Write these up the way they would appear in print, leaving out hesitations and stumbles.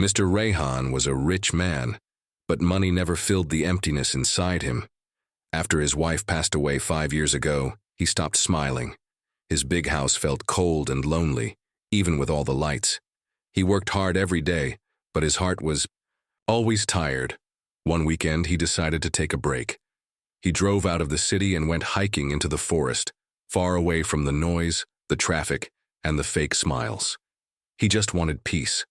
Mr. Rehan was a rich man, but money never filled the emptiness inside him. After his wife passed away 5 years ago, he stopped smiling. His big house felt cold and lonely, even with all the lights. He worked hard every day, but his heart was always tired. One weekend, he decided to take a break. He drove out of the city and went hiking into the forest, far away from the noise, the traffic, and the fake smiles. He just wanted peace.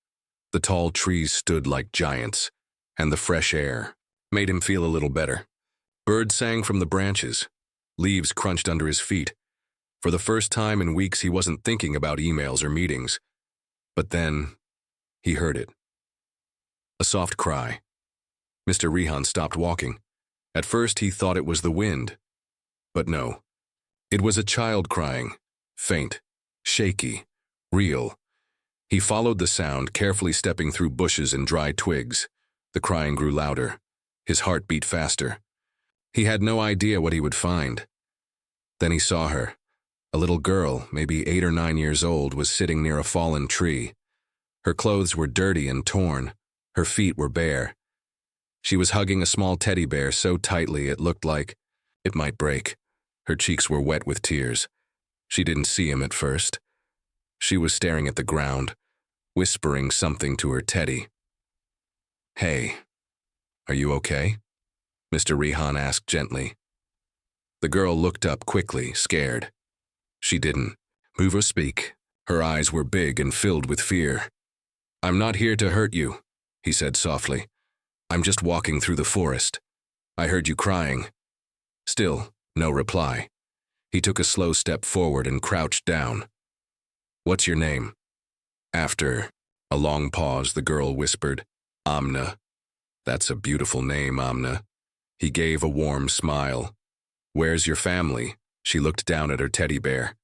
The tall trees stood like giants, and the fresh air made him feel a little better. Birds sang from the branches. Leaves crunched under his feet. For the first time in weeks, he wasn't thinking about emails or meetings. But then, he heard it. A soft cry. Mr. Rehan stopped walking. At first, he thought it was the wind. But no. It was a child crying. Faint, shaky, real. He followed the sound, carefully stepping through bushes and dry twigs. The crying grew louder. His heart beat faster. He had no idea what he would find. Then he saw her. A little girl, maybe 8 or 9 years old, was sitting near a fallen tree. Her clothes were dirty and torn. Her feet were bare. She was hugging a small teddy bear so tightly it looked like it might break. Her cheeks were wet with tears. She didn't see him at first. She was staring at the ground, whispering something to her teddy. "Hey, are you okay?" Mr. Rehan asked gently. The girl looked up quickly, scared. She didn't move or speak. Her eyes were big and filled with fear. "I'm not here to hurt you," he said softly. "I'm just walking through the forest. I heard you crying." Still, no reply. He took a slow step forward and crouched down. "What's your name?" After a long pause, the girl whispered, "Amna." "That's a beautiful name, Amna." He gave a warm smile. "Where's your family?" She looked down at her teddy bear.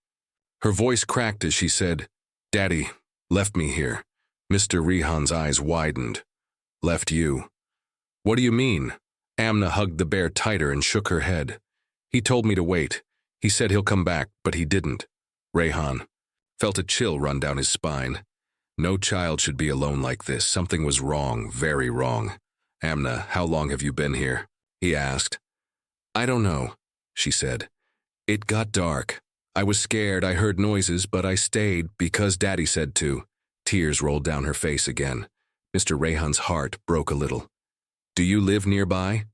Her voice cracked as she said, "Daddy left me here." Mr. Rehan's eyes widened. "Left you? What do you mean?" Amna hugged the bear tighter and shook her head. "He told me to wait. He said he'll come back, but he didn't." Rehan felt a chill run down his spine. No child should be alone like this. Something was wrong, very wrong. "Amna, how long have you been here?" he asked. "I don't know," she said. "It got dark. I was scared. I heard noises, but I stayed because Daddy said to." Tears rolled down her face again. Mr. Rehan's heart broke a little. "Do you live nearby?"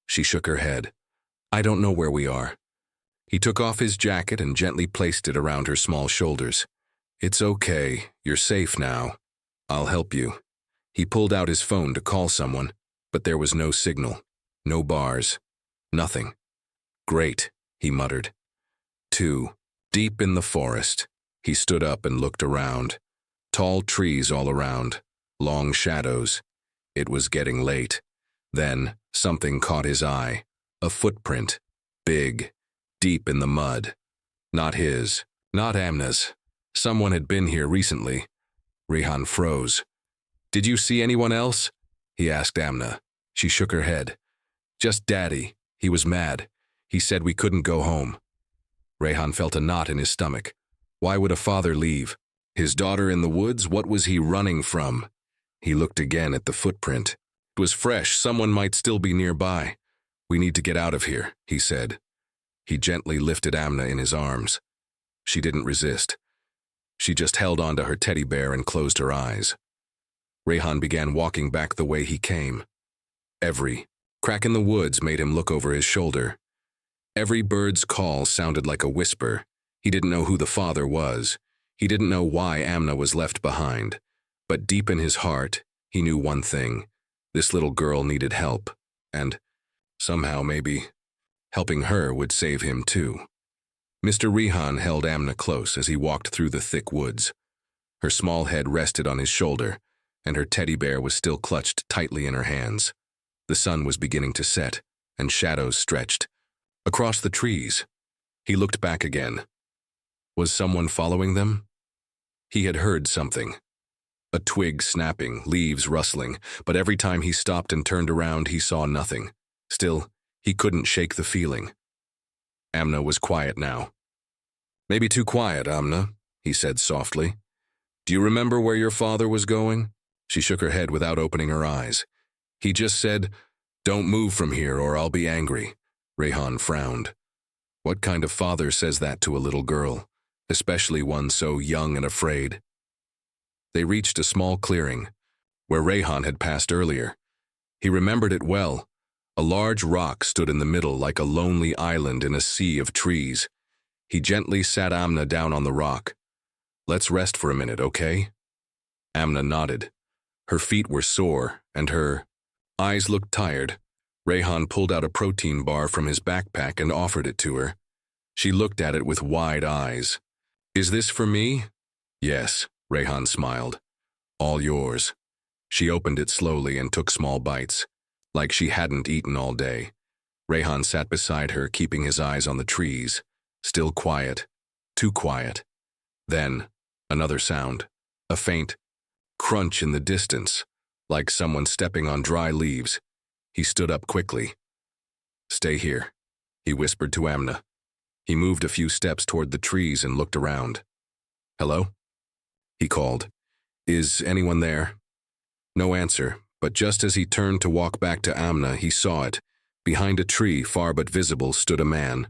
She shook her head. "I don't know where we are." He took off his jacket and gently placed it around her small shoulders. "It's okay. You're safe now. I'll help you." He pulled out his phone to call someone, but there was no signal, no bars, nothing. "Great," he muttered. 2. Deep in the forest, he stood up and looked around. Tall trees all around, long shadows. It was getting late. Then something caught his eye. A footprint, big, deep in the mud. Not his, not Amna's. Someone had been here recently. Rehan froze. "Did you see anyone else?" he asked Amna. She shook her head. "Just Daddy. He was mad. He said we couldn't go home." Rehan felt a knot in his stomach. Why would a father leave? His daughter in the woods? What was he running from? He looked again at the footprint. It was fresh. Someone might still be nearby. "We need to get out of here," he said. He gently lifted Amna in his arms. She didn't resist. She just held onto her teddy bear and closed her eyes. Rehan began walking back the way he came. Every crack in the woods made him look over his shoulder. Every bird's call sounded like a whisper. He didn't know who the father was. He didn't know why Amna was left behind. But deep in his heart, he knew one thing. This little girl needed help. And somehow, maybe, helping her would save him too. Mr. Rehan held Amna close as he walked through the thick woods. Her small head rested on his shoulder, and her teddy bear was still clutched tightly in her hands. The sun was beginning to set, and shadows stretched. Across the trees, he looked back again. Was someone following them? He had heard something. A twig snapping, leaves rustling, but every time he stopped and turned around, he saw nothing. Still, he couldn't shake the feeling. Amna was quiet now. "Maybe too quiet, Amna," he said softly. "Do you remember where your father was going?" She shook her head without opening her eyes. He just said, "Don't move from here or I'll be angry." Rehan frowned. What kind of father says that to a little girl, especially one so young and afraid? They reached a small clearing, where Rehan had passed earlier. He remembered it well. A large rock stood in the middle like a lonely island in a sea of trees. He gently sat Amna down on the rock. "Let's rest for a minute, okay?" Amna nodded. Her feet were sore, and her eyes looked tired. Rehan pulled out a protein bar from his backpack and offered it to her. She looked at it with wide eyes. "Is this for me?" "Yes," Rehan smiled. "All yours." She opened it slowly and took small bites, like she hadn't eaten all day. Rehan sat beside her, keeping his eyes on the trees. Still quiet. Too quiet. Then, another sound. A faint crunch in the distance, like someone stepping on dry leaves. He stood up quickly. "Stay here," he whispered to Amna. He moved a few steps toward the trees and looked around. "Hello?" he called. "Is anyone there?" No answer, but just as he turned to walk back to Amna, he saw it. Behind a tree, far but visible, stood a man.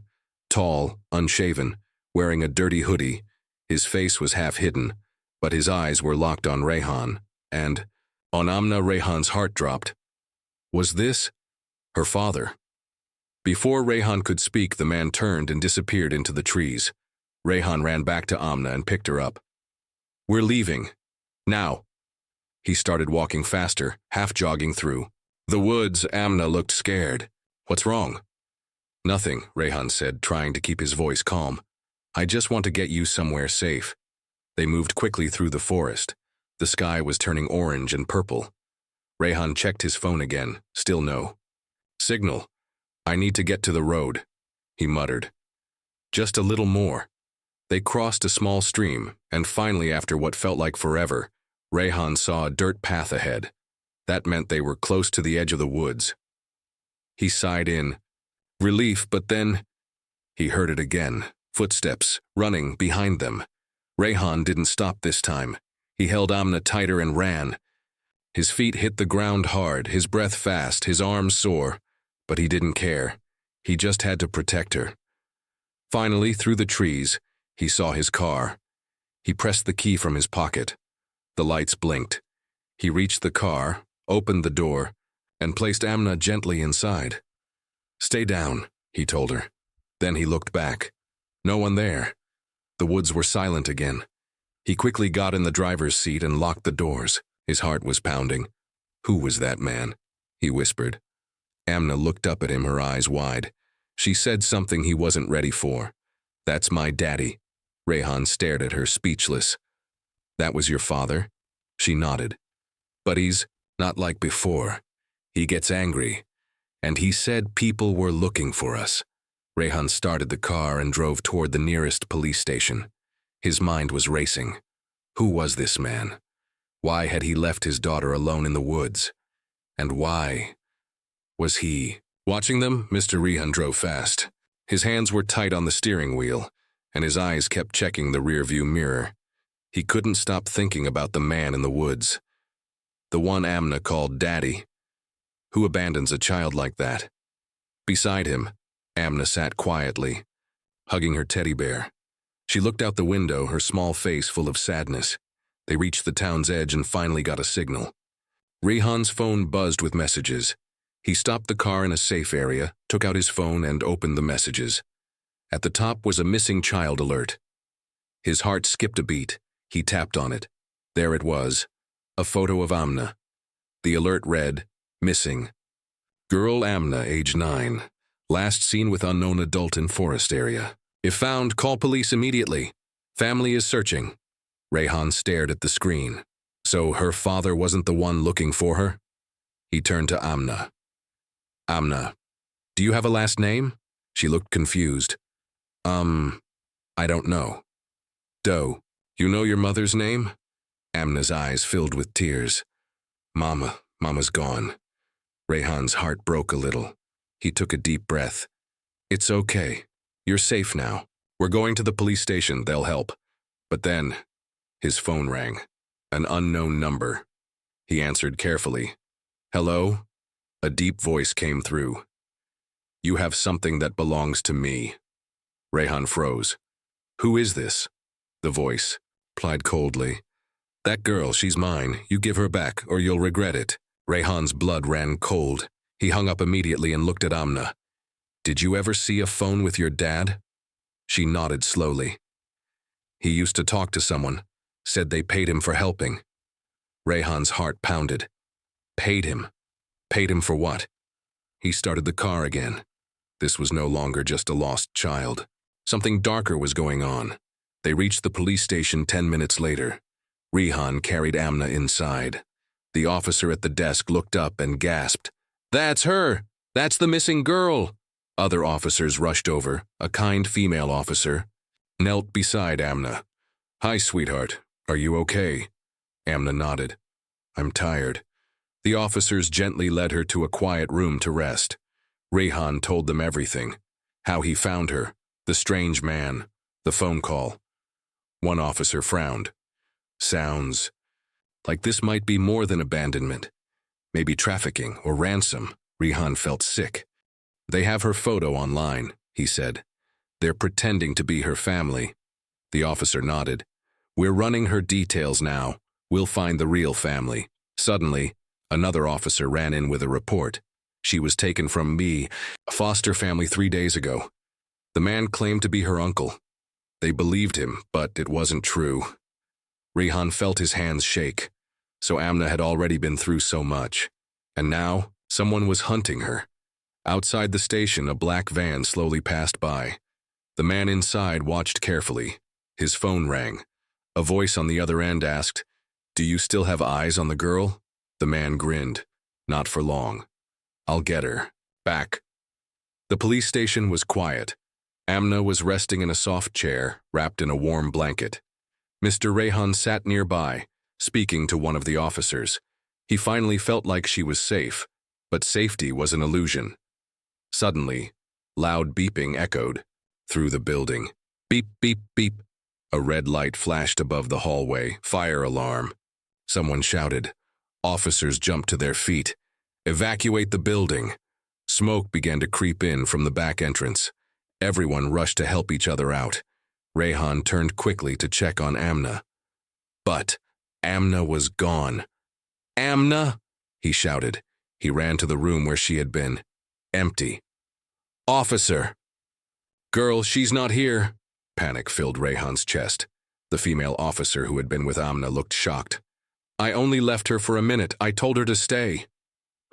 Tall, unshaven, wearing a dirty hoodie. His face was half hidden, but his eyes were locked on Rehan, and on Amna, Rehan's heart dropped. Was this her father? Before Rehan could speak, the man turned and disappeared into the trees. Rehan ran back to Amna and picked her up. "We're leaving. Now." He started walking faster, half jogging through the woods. Amna looked scared. "What's wrong?" "Nothing," Rehan said, trying to keep his voice calm. "I just want to get you somewhere safe." They moved quickly through the forest. The sky was turning orange and purple. Rehan checked his phone again. Still no signal. "I need to get to the road," he muttered. "Just a little more." They crossed a small stream, and finally, after what felt like forever, Rehan saw a dirt path ahead. That meant they were close to the edge of the woods. He sighed in relief, but then he heard it again. Footsteps, running behind them. Rehan didn't stop this time. He held Amna tighter and ran. His feet hit the ground hard, his breath fast, his arms sore. But he didn't care. He just had to protect her. Finally, through the trees, he saw his car. He pressed the key from his pocket. The lights blinked. He reached the car, opened the door, and placed Amna gently inside. "Stay down," he told her. Then he looked back. No one there. The woods were silent again. He quickly got in the driver's seat and locked the doors. His heart was pounding. "Who was that man?" he whispered. Amna looked up at him, her eyes wide. She said something he wasn't ready for. "That's my daddy." Rehan stared at her, speechless. "That was your father?" She nodded. "But he's not like before. He gets angry. And he said people were looking for us." Rehan started the car and drove toward the nearest police station. His mind was racing. Who was this man? Why had he left his daughter alone in the woods? And why was he watching them? Mr. Rehan drove fast. His hands were tight on the steering wheel, and his eyes kept checking the rearview mirror. He couldn't stop thinking about the man in the woods. The one Amna called Daddy. Who abandons a child like that? Beside him, Amna sat quietly, hugging her teddy bear. She looked out the window, her small face full of sadness. They reached the town's edge and finally got a signal. Rehan's phone buzzed with messages. He stopped the car in a safe area, took out his phone and opened the messages. At the top was a missing child alert. His heart skipped a beat. He tapped on it. There it was, a photo of Amna. The alert read, "Missing. Girl Amna, age 9. Last seen with unknown adult in forest area. If found, call police immediately. Family is searching." Rehan stared at the screen. So her father wasn't the one looking for her? He turned to Amna. "Amna, do you have a last name?" She looked confused. I don't know." "Doe, you know your mother's name?" Amna's eyes filled with tears. Mama's gone." Rehan's heart broke a little. He took a deep breath. "It's okay. You're safe now. We're going to the police station. They'll help." But then, his phone rang. An unknown number. He answered carefully. Hello? A deep voice came through. You have something that belongs to me. Rehan froze. Who is this? The voice replied coldly. That girl, she's mine. You give her back, or you'll regret it. Rehan's blood ran cold. He hung up immediately and looked at Amna. Did you ever see a phone with your dad? She nodded slowly. He used to talk to someone, said they paid him for helping. Rehan's heart pounded. Paid him? Paid him for what? He started the car again. This was no longer just a lost child. Something darker was going on. They reached the police station 10 minutes later. Rehan carried Amna inside. The officer at the desk looked up and gasped. That's her! That's the missing girl! Other officers rushed over. A kind female officer knelt beside Amna. Hi, sweetheart. Are you okay? Amna nodded. I'm tired. The officers gently led her to a quiet room to rest. Rehan told them everything. How he found her, the strange man, the phone call. One officer frowned. Sounds like this might be more than abandonment. Maybe trafficking or ransom. Rehan felt sick. They have her photo online, he said. They're pretending to be her family. The officer nodded. We're running her details now. We'll find the real family. Suddenly, another officer ran in with a report. She was taken from me, a foster family 3 days ago. The man claimed to be her uncle. They believed him, but it wasn't true. Rehan felt his hands shake. So Amna had already been through so much. And now, someone was hunting her. Outside the station, a black van slowly passed by. The man inside watched carefully. His phone rang. A voice on the other end asked, Do you still have eyes on the girl? The man grinned. Not for long. I'll get her. Back. The police station was quiet. Amna was resting in a soft chair, wrapped in a warm blanket. Mr. Rehan sat nearby, speaking to one of the officers. He finally felt like she was safe, but safety was an illusion. Suddenly, loud beeping echoed through the building. Beep, beep, beep. A red light flashed above the hallway. Fire alarm. Someone shouted. Officers jumped to their feet. Evacuate the building. Smoke began to creep in from the back entrance. Everyone rushed to help each other out. Rehan turned quickly to check on Amna. But Amna was gone. Amna? He shouted. He ran to the room where she had been. Empty. Officer! Girl, she's not here. Panic filled Rehan's chest. The female officer who had been with Amna looked shocked. I only left her for a minute. I told her to stay.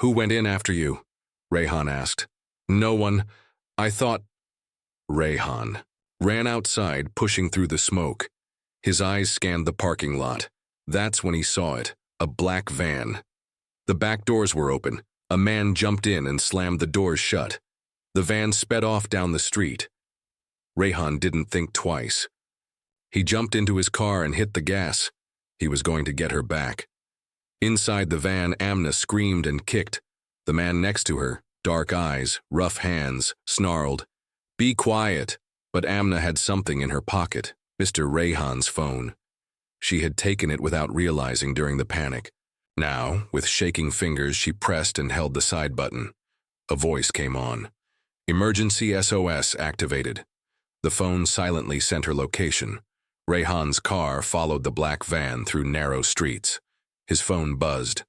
Who went in after you? Rehan asked. No one. I thought... Rehan ran outside, pushing through the smoke. His eyes scanned the parking lot. That's when he saw it, a black van. The back doors were open. A man jumped in and slammed the doors shut. The van sped off down the street. Rehan didn't think twice. He jumped into his car and hit the gas. He was going to get her back. Inside the van, Amna screamed and kicked. The man next to her, dark eyes, rough hands, snarled, Be quiet. But Amna had something in her pocket, Mr. Rehan's phone. She had taken it without realizing during the panic. Now, with shaking fingers, she pressed and held the side button. A voice came on. Emergency SOS activated. The phone silently sent her location. Rehan's car followed the black van through narrow streets. His phone buzzed.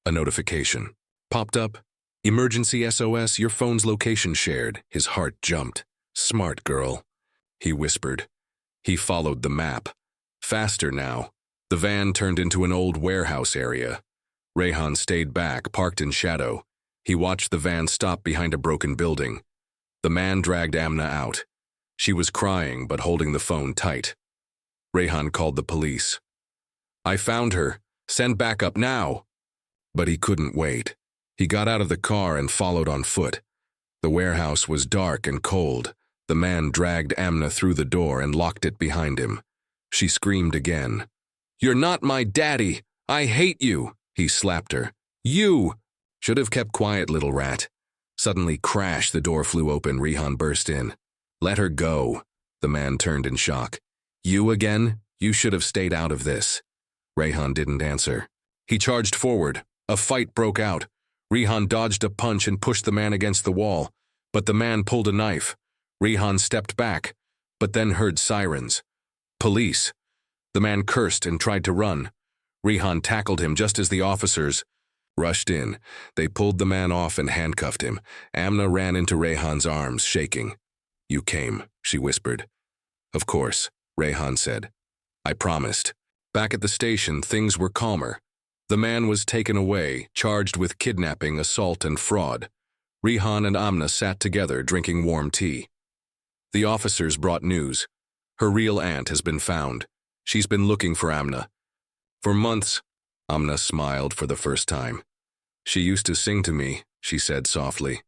A notification popped up. Emergency SOS, your phone's location shared. His heart jumped. Smart girl, he whispered. He followed the map. Faster now. The van turned into an old warehouse area. Rehan stayed back, parked in shadow. He watched the van stop behind a broken building. The man dragged Amna out. She was crying but holding the phone tight. Rehan called the police. I found her. Send backup now. But he couldn't wait. He got out of the car and followed on foot. The warehouse was dark and cold. The man dragged Amna through the door and locked it behind him. She screamed again. You're not my daddy. I hate you. He slapped her. You! Should have kept quiet, little rat. Suddenly, crash, the door flew open. Rehan burst in. Let her go. The man turned in shock. You again? You should have stayed out of this. Rehan didn't answer. He charged forward. A fight broke out. Rehan dodged a punch and pushed the man against the wall, but the man pulled a knife. Rehan stepped back, but then heard sirens. Police. The man cursed and tried to run. Rehan tackled him just as the officers rushed in. They pulled the man off and handcuffed him. Amna ran into Rehan's arms, shaking. "You came," she whispered. "Of course," Rehan said. "I promised." Back at the station, things were calmer. The man was taken away, charged with kidnapping, assault, and fraud. Rehan and Amna sat together, drinking warm tea. The officers brought news. Her real aunt has been found. She's been looking for Amna. For months, Amna smiled for the first time. "She used to sing to me," she said softly.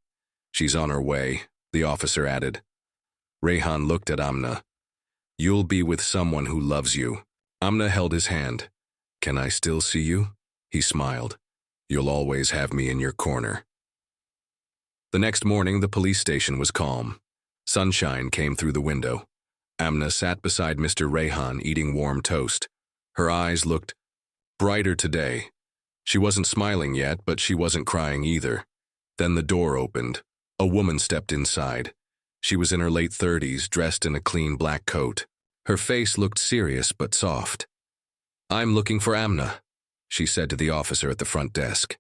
"She's on her way," the officer added. Rehan looked at Amna. "You'll be with someone who loves you." Amna held his hand. "Can I still see you?" He smiled. "You'll always have me in your corner." The next morning, the police station was calm. Sunshine came through the window. Amna sat beside Mr. Rehan eating warm toast. Her eyes looked brighter today. She wasn't smiling yet, but she wasn't crying either. Then the door opened. A woman stepped inside. She was in her late 30s, dressed in a clean black coat. Her face looked serious but soft. "I'm looking for Amna," she said to the officer at the front desk.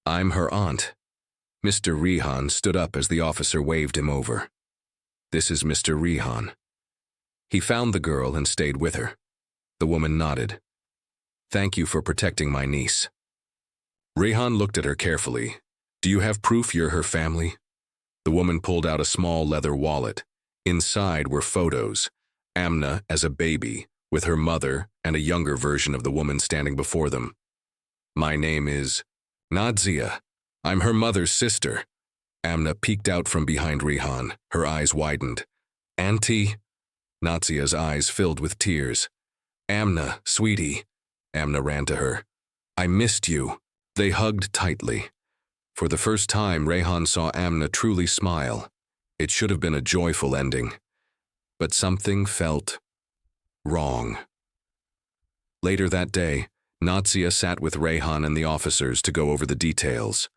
"I'm her aunt." Mr. Rehan stood up as the officer waved him over. "This is Mr. Rehan." He found the girl and stayed with her. The woman nodded. "Thank you for protecting my niece." Rehan looked at her carefully. "Do you have proof you're her family?" The woman pulled out a small leather wallet. Inside were photos. Amna as a baby, with her mother and a younger version of the woman standing before them. "My name is Nadzia. I'm her mother's sister." Amna peeked out from behind Rehan. Her eyes widened. "Auntie?" Nadzia's eyes filled with tears. "Amna, sweetie." Amna ran to her. "I missed you." They hugged tightly. For the first time, Rehan saw Amna truly smile. It should have been a joyful ending. But something felt wrong. Later that day, Nadzia sat with Rehan and the officers to go over the details.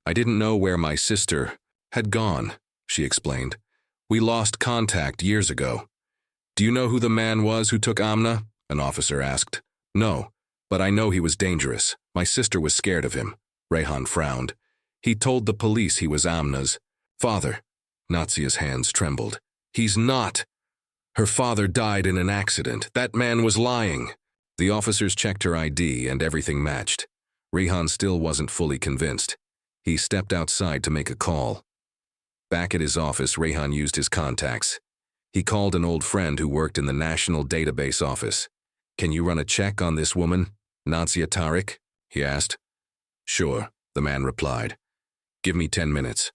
"I didn't know where my sister had gone," she explained. "We lost contact years ago." "Do you know who the man was who took Amna?" an officer asked. "No, but I know he was dangerous. My sister was scared of him." Rehan frowned. "He told the police he was Amna's father." Nadzia's hands trembled. "He's not. Her father died in an accident. That man was lying." The officers checked her ID and everything matched. Rehan still wasn't fully convinced. He stepped outside to make a call. Back at his office, Rehan used his contacts. He called an old friend who worked in the National Database Office. "Can you run a check on this woman, Nadzia Tariq?" he asked. "Sure," the man replied. "Give me 10 minutes."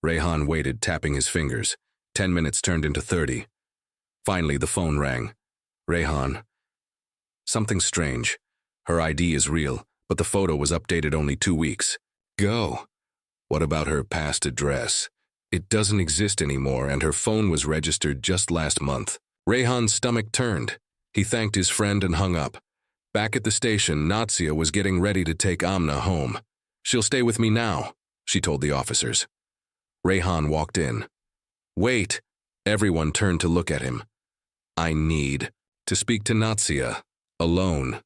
Rehan waited, tapping his fingers. 10 minutes turned into 30. Finally, the phone rang. "Rehan." "Something strange. Her ID is real, but the photo was updated only 2 weeks. Go." "What about her past address?" "It doesn't exist anymore, and her phone was registered just last month." Rehan's stomach turned. He thanked his friend and hung up. Back at the station, Nadzia was getting ready to take Amna home. "She'll stay with me now," she told the officers. Rehan walked in. "Wait." Everyone turned to look at him. "I need to speak to Nadzia. Alone."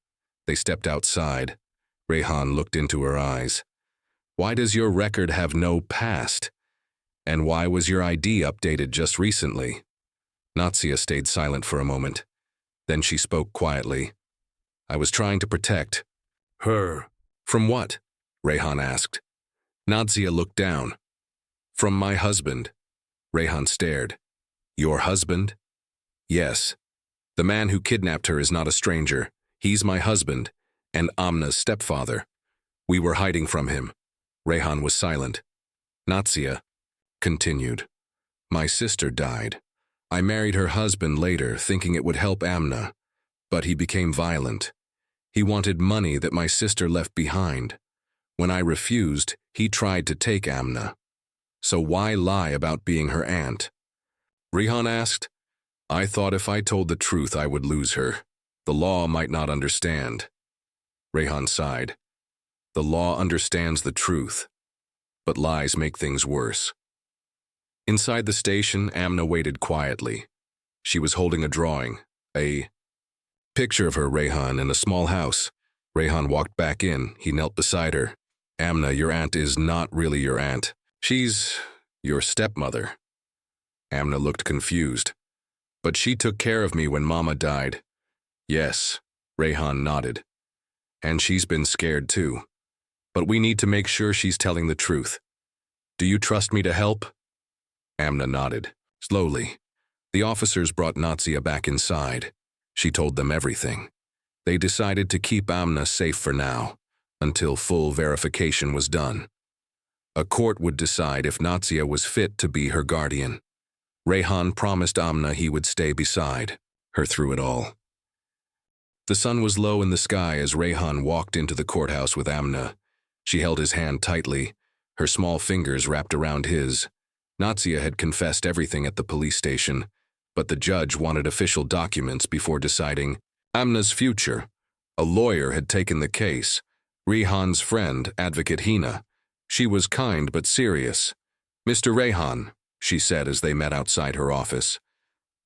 They stepped outside. Rehan looked into her eyes. "Why does your record have no past? And why was your ID updated just recently?" Nadzia stayed silent for a moment. Then she spoke quietly. "I was trying to protect her." "From what?" Rehan asked. Nadzia looked down. "From my husband." Rehan stared. "Your husband?" "Yes. The man who kidnapped her is not a stranger. He's my husband, and Amna's stepfather. We were hiding from him." Rehan was silent. Nadzia continued. "My sister died. I married her husband later, thinking it would help Amna, but he became violent. He wanted money that my sister left behind. When I refused, he tried to take Amna. So why lie about being her aunt?" Rehan asked. "I thought if I told the truth I would lose her. The law might not understand." Rehan sighed. The law understands the truth, but lies make things worse. Inside the station, Amna waited quietly. She was holding a drawing, a picture of her, Rehan, in a small house. Rehan walked back in. He knelt beside her. Amna, your aunt is not really your aunt. She's your stepmother. Amna looked confused. But she took care of me when Mama died. Yes, Rehan nodded. And she's been scared too. But we need to make sure she's telling the truth. Do you trust me to help? Amna nodded. Slowly. The officers brought Nadia back inside. She told them everything. They decided to keep Amna safe for now, until full verification was done. A court would decide if Nadia was fit to be her guardian. Rehan promised Amna he would stay beside her through it all. The sun was low in the sky as Rehan walked into the courthouse with Amna. She held his hand tightly, her small fingers wrapped around his. Nadia had confessed everything at the police station, but the judge wanted official documents before deciding Amna's future. A lawyer had taken the case, Rehan's friend, Advocate Hina. She was kind but serious. Mr. Rehan, she said as they met outside her office,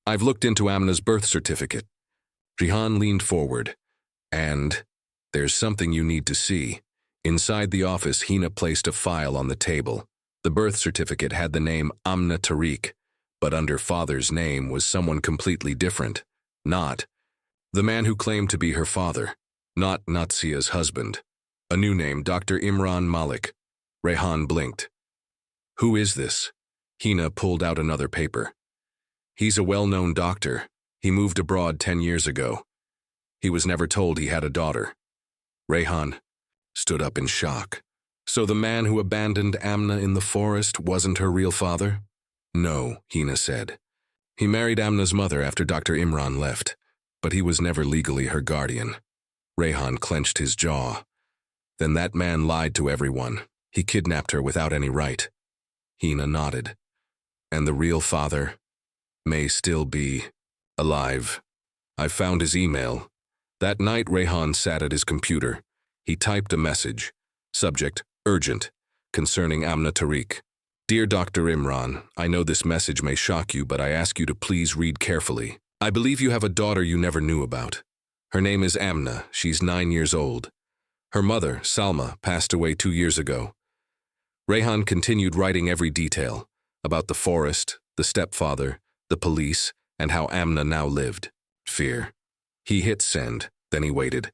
I've looked into Amna's birth certificate. Rehan leaned forward. And there's something you need to see. Inside the office, Hina placed a file on the table. The birth certificate had the name Amna Tariq, but under father's name was someone completely different. Not the man who claimed to be her father. Not Nadia's husband. A new name, Dr. Imran Malik. Rehan blinked. Who is this? Hina pulled out another paper. He's a well-known doctor. He moved abroad 10 years ago. He was never told he had a daughter. Rehan stood up in shock. So the man who abandoned Amna in the forest wasn't her real father? No, Hina said. He married Amna's mother after Dr. Imran left, but he was never legally her guardian. Rehan clenched his jaw. Then that man lied to everyone. He kidnapped her without any right. Hina nodded. And the real father may still be alive. I found his email. That night, Rehan sat at his computer. He typed a message. Subject, urgent, concerning Amna Tariq. Dear Dr. Imran, I know this message may shock you, but I ask you to please read carefully. I believe you have a daughter you never knew about. Her name is Amna. She's 9 years old. Her mother, Salma, passed away 2 years ago. Rehan continued writing every detail about the forest, the stepfather, the police, and how Amna now lived. Fear. He hit send, then he waited.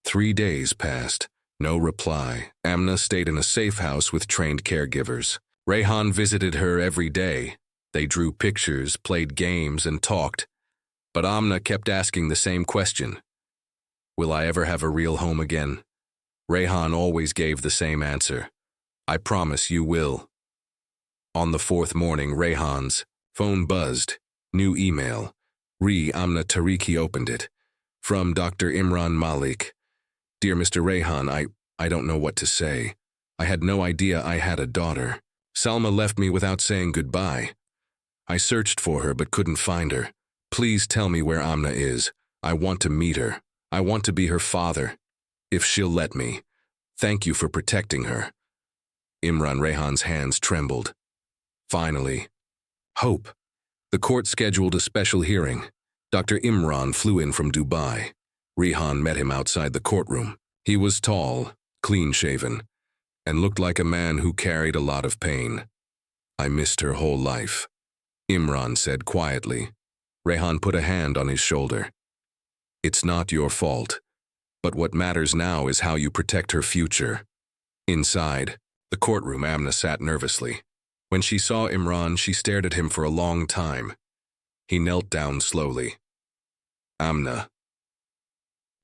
3 days passed. No reply. Amna stayed in a safe house with trained caregivers. Rehan visited her every day. They drew pictures, played games, and talked. But Amna kept asking the same question. Will I ever have a real home again? Rehan always gave the same answer. I promise you will. On the 4th morning, Rehan's phone buzzed. New email. Amna Tariq. He opened it. From Dr. Imran Malik. Dear Mr. Rehan, I don't know what to say. I had no idea I had a daughter. Salma left me without saying goodbye. I searched for her but couldn't find her. Please tell me where Amna is. I want to meet her. I want to be her father. If she'll let me. Thank you for protecting her. Imran Rehan's hands trembled. Finally. Hope. The court scheduled a special hearing. Dr. Imran flew in from Dubai. Rehan met him outside the courtroom. He was tall, clean-shaven, and looked like a man who carried a lot of pain. I missed her whole life, Imran said quietly. Rehan put a hand on his shoulder. It's not your fault, but what matters now is how you protect her future. Inside the courtroom, Amna sat nervously. When she saw Imran, she stared at him for a long time. He knelt down slowly. Amna,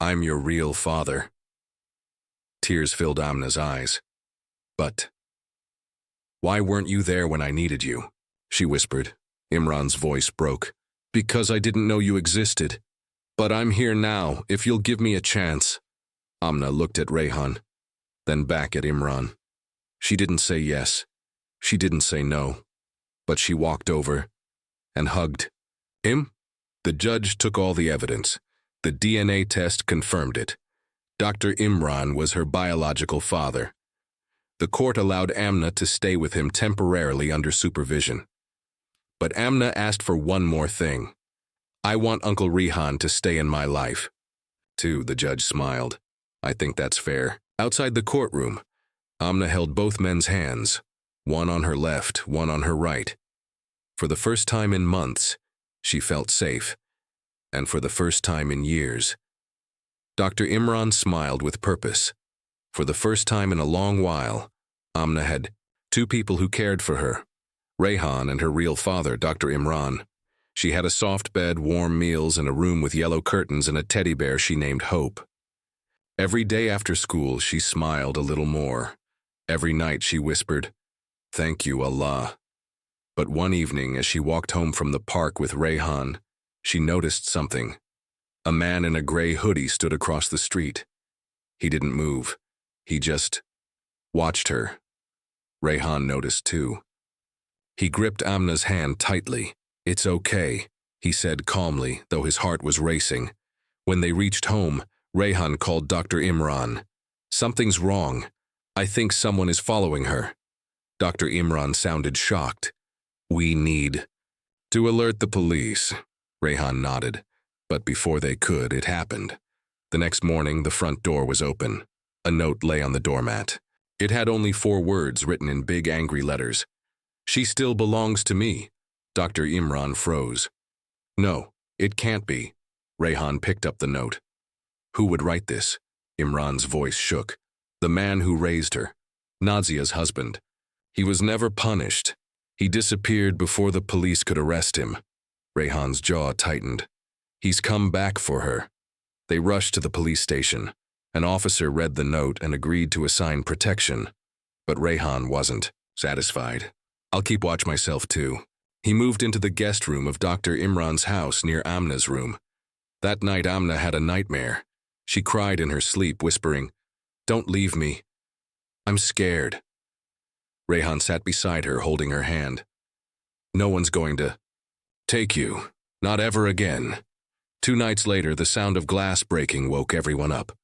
I'm your real father. Tears filled Amna's eyes. But why weren't you there when I needed you? She whispered. Imran's voice broke. Because I didn't know you existed. But I'm here now, if you'll give me a chance. Amna looked at Rehan, then back at Imran. She didn't say yes. She didn't say no. But she walked over and hugged him. The judge took all the evidence. The DNA test confirmed it. Dr. Imran was her biological father. The court allowed Amna to stay with him temporarily under supervision. But Amna asked for one more thing. "I want Uncle Rehan to stay in my life." Too, the judge smiled. "I think that's fair." Outside the courtroom, Amna held both men's hands, one on her left, one on her right. For the first time in months, she felt safe, and for the first time in years. Dr. Imran smiled with purpose. For the first time in a long while, Amna had two people who cared for her, Rehan and her real father, Dr. Imran. She had a soft bed, warm meals, and a room with yellow curtains and a teddy bear she named Hope. Every day after school, she smiled a little more. Every night she whispered, "Thank you, Allah." But one evening, as she walked home from the park with Rehan, she noticed something. A man in a gray hoodie stood across the street. He didn't move. He just watched her. Rehan noticed too. He gripped Amna's hand tightly. "It's okay," he said calmly, though his heart was racing. When they reached home, Rehan called Dr. Imran. "Something's wrong. I think someone is following her." Dr. Imran sounded shocked. "We need to alert the police." Rehan nodded, but before they could, it happened. The next morning, the front door was open. A note lay on the doormat. It had only 4 words written in big angry letters. "She still belongs to me." Dr. Imran froze. "No, it can't be." Rehan picked up the note. "Who would write this?" Imran's voice shook. "The man who raised her. Nazia's husband. He was never punished. He disappeared before the police could arrest him." Rehan's jaw tightened. "He's come back for her." They rushed to the police station. An officer read the note and agreed to assign protection. But Rehan wasn't satisfied. "I'll keep watch myself too." He moved into the guest room of Dr. Imran's house near Amna's room. That night Amna had a nightmare. She cried in her sleep, whispering, "Don't leave me. I'm scared." Rehan sat beside her, holding her hand. "No one's going to take you. Not ever again." 2 nights later, the sound of glass breaking woke everyone up.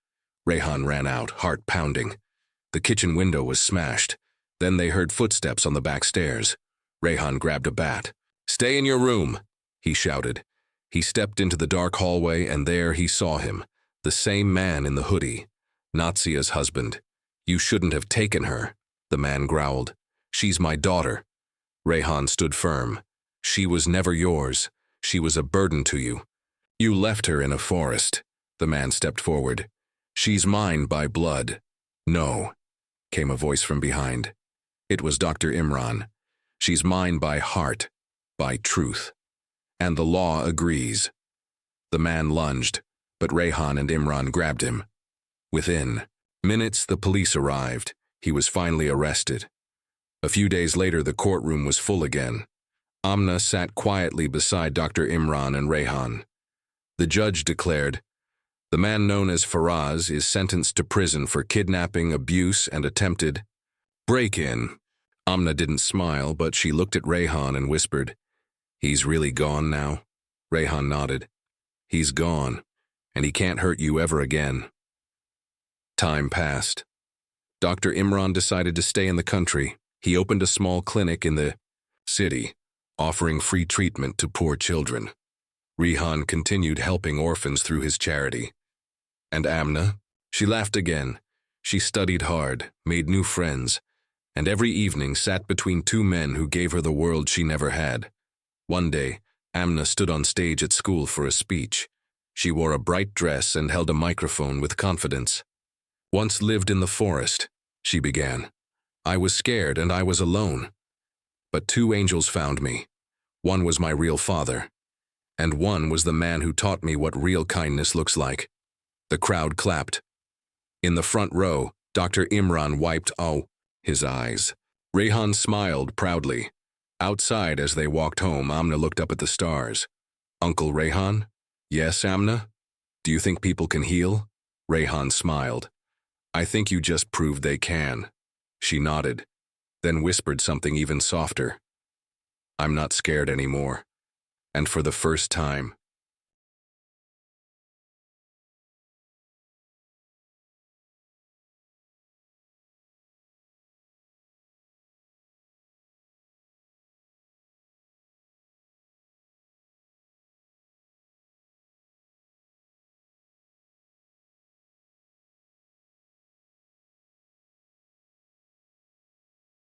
Rehan ran out, heart pounding. The kitchen window was smashed. Then they heard footsteps on the back stairs. Rehan grabbed a bat. "Stay in your room," he shouted. He stepped into the dark hallway, and there he saw him, the same man in the hoodie. "Nazia's husband. You shouldn't have taken her," the man growled. "She's my daughter." Rehan stood firm. "She was never yours. She was a burden to you. You left her in a forest." The man stepped forward. "She's mine by blood." "No," came a voice from behind. It was Dr. Imran. "She's mine by heart, by truth. And the law agrees." The man lunged, but Rehan and Imran grabbed him. Within minutes, the police arrived. He was finally arrested. A few days later, the courtroom was full again. Amna sat quietly beside Dr. Imran and Rehan. The judge declared, "The man known as Faraz is sentenced to prison for kidnapping, abuse, and attempted break-in." Amna didn't smile, but she looked at Rehan and whispered, "He's really gone now?" Rehan nodded. "He's gone, and he can't hurt you ever again." Time passed. Dr. Imran decided to stay in the country. He opened a small clinic in the city, offering free treatment to poor children. Rehan continued helping orphans through his charity. And Amna? She laughed again. She studied hard, made new friends, and every evening sat between 2 men who gave her the world she never had. One day, Amna stood on stage at school for a speech. She wore a bright dress and held a microphone with confidence. "Once lived in the forest," she began. "I was scared and I was alone. But 2 angels found me. One was my real father, and one was the man who taught me what real kindness looks like." The crowd clapped. In the front row, Dr. Imran wiped his eyes. Rehan smiled proudly. Outside, as they walked home, Amna looked up at the stars. "Uncle Rehan?" "Yes, Amna? Do you think people can heal?" Rehan smiled. "I think you just proved they can." She nodded, then whispered something even softer. "I'm not scared anymore. And for the first time,